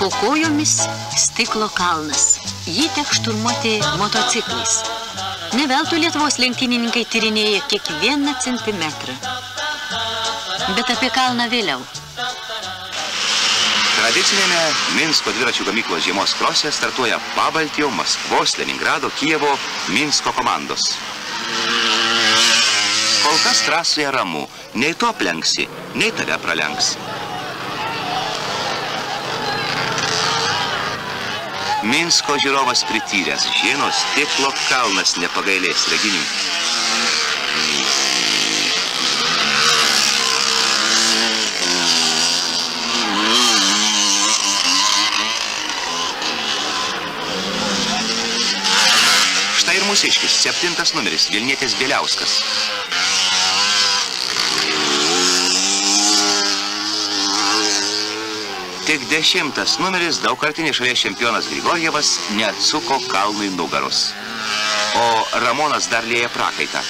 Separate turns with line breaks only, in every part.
Po kojomis stiklo kalnas. Jį tek šturmuoti motociklais. Ne veltui Lietuvos lenktynininkai tyrinėja kiekvieną centimetrą. Bet apie kalną vėliau.
Tradicinėme Minsko dviračių gamyklos žiemos krose startuoja Pabaltijo, Maskvos, Leningrado, Kijevo, Minsko komandos. Kol kas trasoje ramu. Nei to aplenksi, nei tave pralenks. Minsko žiūrovas prityręs, žino, stiklo kalnas nepagailės reginių. Štai ir mūsiškis, 7 numeris, Vilnietis Bieliauskas. Tik 10 numeris, daugkartinis šalies čempionas Grigorjevas neatsuko kalnui nugaros. O Ramonas dar lieja prakaitą.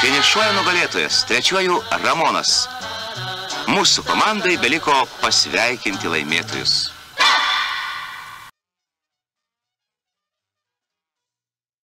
Finišuoja nugalėtojas, trečiuoju Ramonas. Mūsų komandai beliko pasveikinti laimėtojus.